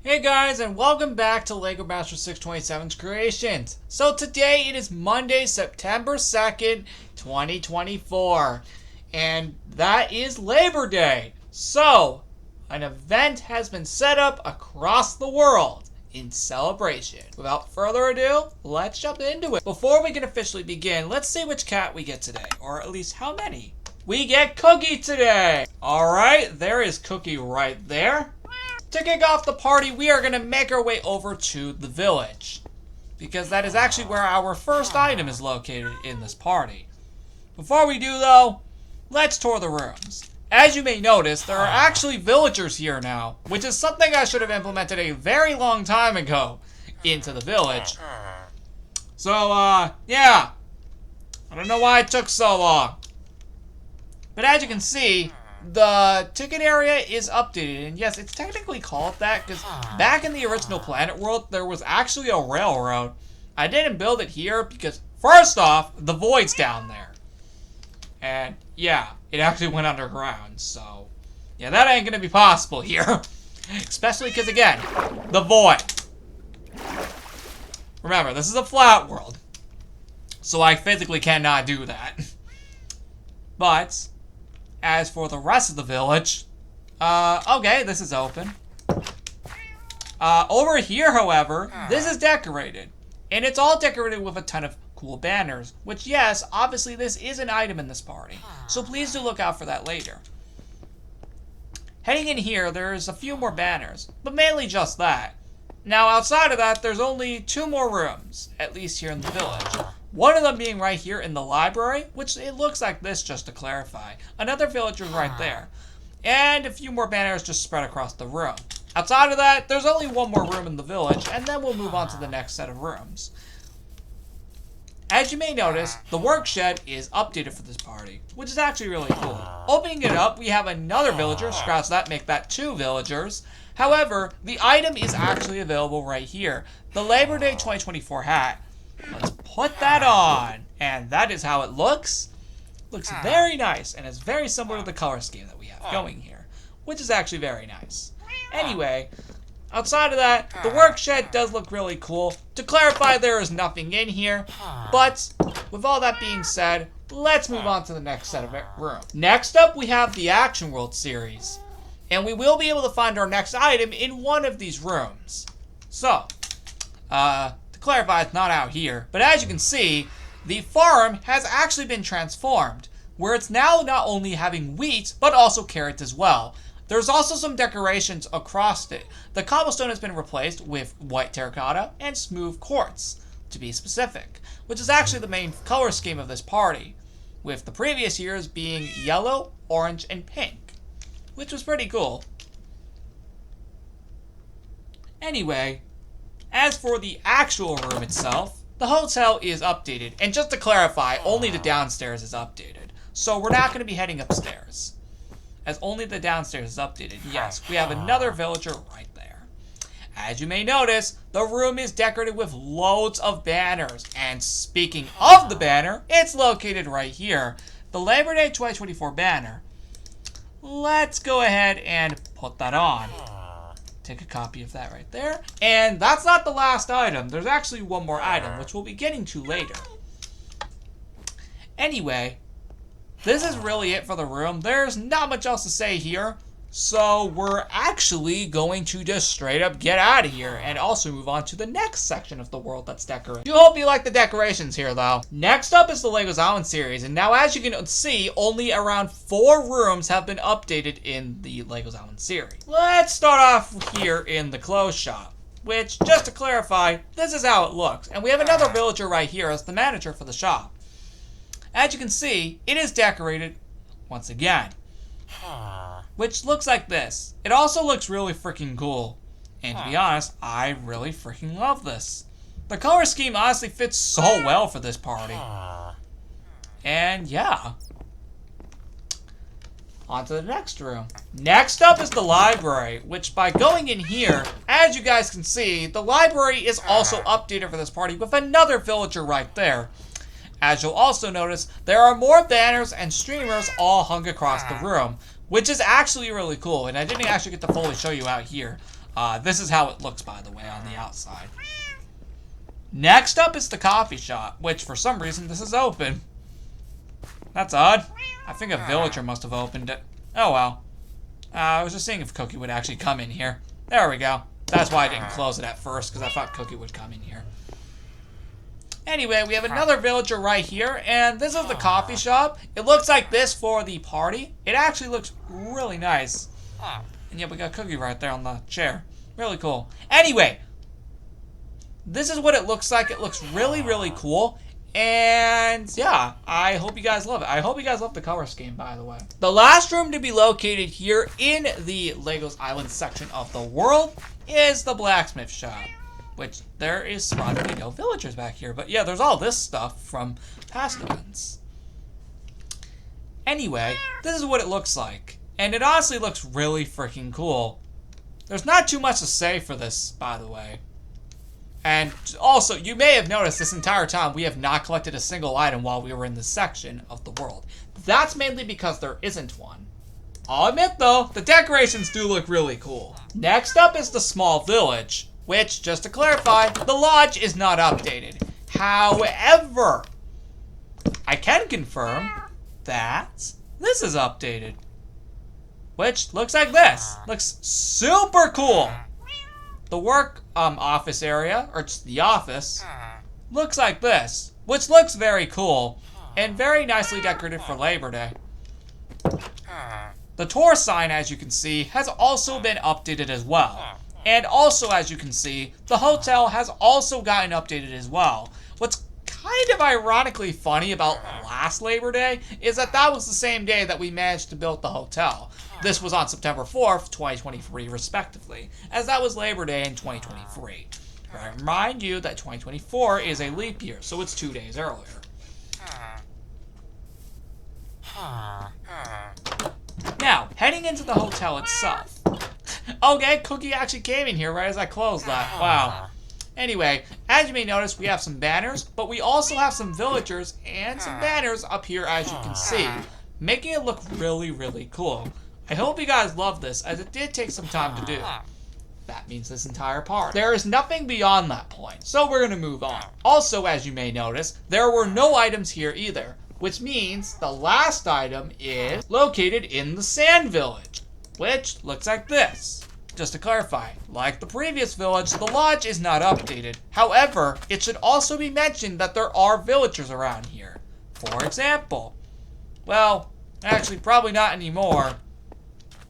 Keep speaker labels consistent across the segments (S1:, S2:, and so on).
S1: Hey guys, and welcome back to Legomaster627's Creations. So today it is Monday, September 2nd, 2024. And that is Labor Day. So, an event has been set up across the world in celebration. Without further ado, let's jump into it. Before we can officially begin, let's see which cat we get today. Or at least how many. We get Cookie today! Alright, there is Cookie right there. To kick off the party, we are going to make our way over to the village, because that is actually where our first item is located in this party. Before we do though, let's tour the rooms. As you may notice, there are actually villagers here now, which is something I should have implemented a very long time ago into the village. So, yeah. I don't know why it took so long. But as you can see, the ticket area is updated, and yes, it's technically called that because back in the original Planet World, there was actually a railroad. I didn't build it here because, first off, the void's down there. And, yeah, it actually went underground, so, yeah, that ain't gonna be possible here. Especially because, again, the void. Remember, this is a flat world, so I physically cannot do that. But as for the rest of the village, okay, this is open. Over here, however, this is decorated. And it's all decorated with a ton of cool banners. Which, yes, obviously this is an item in this party. So please do look out for that later. Heading in here, there's a few more banners. But mainly just that. Now, outside of that, there's only 2 more rooms. At least here in the village. One of them being right here in the library, which it looks like this just to clarify. Another villager right there. And a few more banners just spread across the room. Outside of that, there's only 1 more room in the village, and then we'll move on to the next set of rooms. As you may notice, the work shed is updated for this party, which is actually really cool. Opening it up, we have another villager. Scratch that, make that 2 villagers. However, the item is actually available right here. The Labor Day 2024 hat. Let's put that on, and that is how it looks. Looks very nice, and it's very similar to the color scheme that we have going here, which is actually very nice. Anyway, outside of that, the work shed does look really cool. To clarify, there is nothing in here, but with all that being said, let's move on to the next set of rooms. Next up, we have the Action World series, and we will be able to find our next item in one of these rooms. So, clarify, it's not out here, but as you can see, the farm has actually been transformed, where it's now not only having wheat, but also carrots as well. There's also some decorations across it. The cobblestone has been replaced with white terracotta and smooth quartz, to be specific, which is actually the main color scheme of this party, with the previous years being yellow, orange, and pink, which was pretty cool. Anyway, as for the actual room itself, the hotel is updated, and just to clarify, only the downstairs is updated. So we're not going to be heading upstairs, as only the downstairs is updated. Yes, we have another villager right there. As you may notice, the room is decorated with loads of banners, and speaking of the banner, it's located right here. The Labor Day 2024 banner. Let's go ahead and put that on. Take a copy of that right there. And that's not the last item. There's actually 1 more item, which we'll be getting to later. Anyway, this is really it for the room. There's not much else to say here. So we're actually going to just straight up get out of here and also move on to the next section of the world that's decorated. I do hope you like the decorations here though. Next up is the Lego's Island series, and now as you can see, only around 4 rooms have been updated in the Lego's Island series. Let's start off here in the clothes shop, which, just to clarify, this is how it looks. And we have another villager right here as the manager for the shop. As you can see, it is decorated once again, which looks like this. It also looks really freaking cool. And to be honest, I really freaking love this. The color scheme honestly fits so well for this party. And yeah. On to the next room. Next up is the library, which by going in here, as you guys can see, the library is also updated for this party with another villager right there. As you'll also notice, there are more banners and streamers all hung across the room, which is actually really cool, and I didn't actually get to fully show you out here. This is how it looks, by the way, on the outside. Next up is the coffee shop, which for some reason this is open. That's odd. I think a villager must have opened it. Oh well. I was just seeing if Cookie would actually come in here. There we go. That's why I didn't close it at first, because I thought Cookie would come in here. Anyway, we have another villager right here, and this is the coffee shop. It looks like this for the party. It actually looks really nice. And yeah, we got Cookie right there on the chair. Really cool. Anyway, this is what it looks like. It looks really, really cool. And yeah, I hope you guys love it. I hope you guys love the color scheme, by the way. The last room to be located here in the Legos Island section of the world is the blacksmith shop, which there is surprisingly no villagers back here. But yeah, there's all this stuff from past events. Anyway, this is what it looks like. And it honestly looks really freaking cool. There's not too much to say for this, by the way. And also, you may have noticed this entire time we have not collected a single item while we were in this section of the world. That's mainly because there isn't one. I'll admit though, the decorations do look really cool. Next up is the small village, which, just to clarify, the lodge is not updated. However, I can confirm that this is updated. Which looks like this. Looks super cool. The work office area, or just the office, looks like this, which looks very cool and very nicely decorated for Labor Day. The tour sign, as you can see, has also been updated as well. And also, as you can see, the hotel has also gotten updated as well. What's kind of ironically funny about last Labor Day is that that was the same day that we managed to build the hotel. This was on September 4th, 2023, respectively, as that was Labor Day in 2023. But I remind you that 2024 is a leap year, so it's 2 days earlier. Now, heading into the hotel itself. Okay, Cookie actually came in here right as I closed that. Wow. Anyway, as you may notice, we have some banners, but we also have some villagers and some banners up here, as you can see, making it look really, really cool. I hope you guys love this, as it did take some time to do. That means this entire part. There is nothing beyond that point, so we're going to move on. Also, as you may notice, there were no items here either, which means the last item is located in the Sand Village, which looks like this. Just to clarify, like the previous village, the lodge is not updated. However, it should also be mentioned that there are villagers around here. For example, well, actually probably not anymore.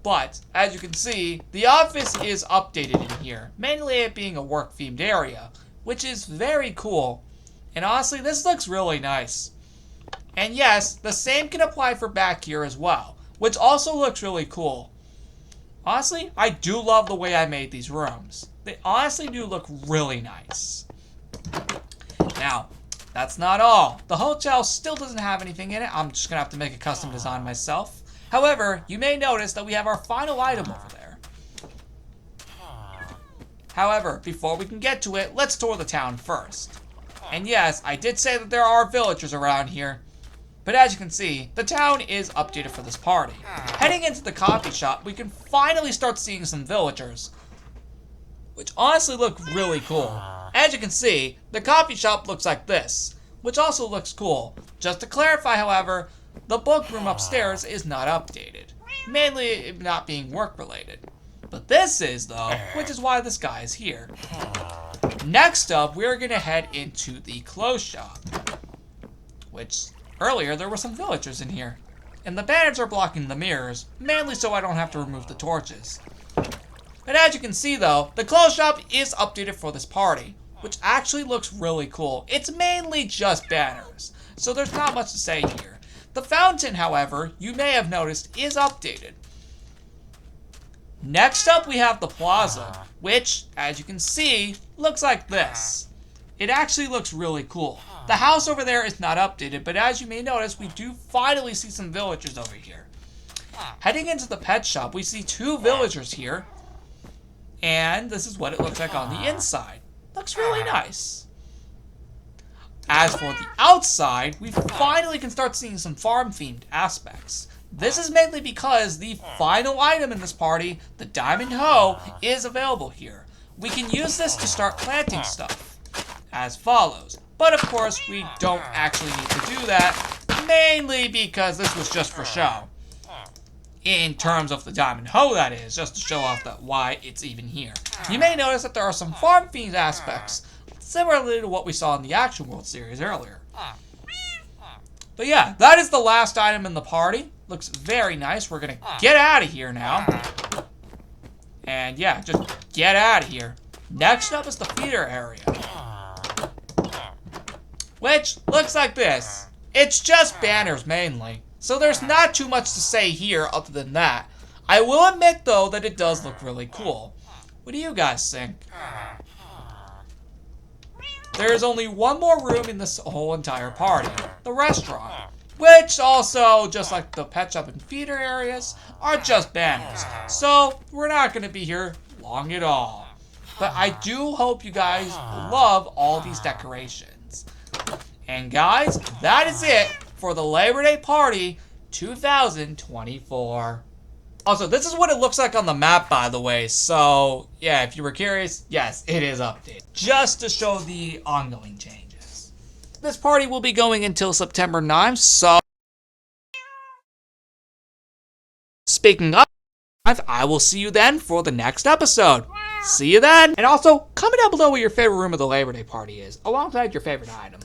S1: But, as you can see, the office is updated in here, mainly it being a work-themed area, which is very cool. And honestly, this looks really nice. And yes, the same can apply for back here as well, which also looks really cool. Honestly, I do love the way I made these rooms. They honestly do look really nice. Now, that's not all. The hotel still doesn't have anything in it. I'm just going to have to make a custom design myself. However, you may notice that we have our final item over there. However, before we can get to it, let's tour the town first. And yes, I did say that there are villagers around here. But as you can see, the town is updated for this party. Heading into the coffee shop, we can finally start seeing some villagers, which honestly look really cool. As you can see, the coffee shop looks like this, which also looks cool. Just to clarify, however, the book room upstairs is not updated, mainly not being work-related. But this is, though, which is why this guy is here. Next up, we're going to head into the clothes shop, which earlier there were some villagers in here. And the banners are blocking the mirrors, mainly so I don't have to remove the torches. But as you can see, though, the clothes shop is updated for this party, which actually looks really cool. It's mainly just banners, so there's not much to say here. The fountain, however, you may have noticed, is updated. Next up, we have the plaza, which, as you can see, looks like this. It actually looks really cool. The house over there is not updated, but as you may notice, we do finally see some villagers over here. Heading into the pet shop, we see 2 villagers here, and this is what it looks like on the inside. Looks really nice. As for the outside, we finally can start seeing some farm-themed aspects. This is mainly because the final item in this party, the diamond hoe, is available here. We can use this to start planting stuff, as follows. But of course, we don't actually need to do that, mainly because this was just for show. In terms of the diamond hoe, that is, just to show off that why it's even here. You may notice that there are some farm themed aspects, similarly to what we saw in the Action World series earlier. But yeah, that is the last item in the party. Looks very nice. We're gonna get out of here now. And yeah, just get out of here. Next up is the feeder area, which looks like this. It's just banners mainly, so there's not too much to say here other than that. I will admit though that it does look really cool. What do you guys think? There is only one more room in this whole entire party, the restaurant, which also, just like the pet shop and feeder areas, are just banners. So we're not going to be here long at all. But I do hope you guys love all these decorations. And guys, that is it for the Labor Day Party 2024. Also, this is what it looks like on the map, by the way. So, yeah, if you were curious, yes, it is updated. Just to show the ongoing changes. This party will be going until September 9th, so... Speaking of, I will see you then for the next episode. See you then! And also, comment down below what your favorite room of the Labor Day Party is, alongside your favorite item.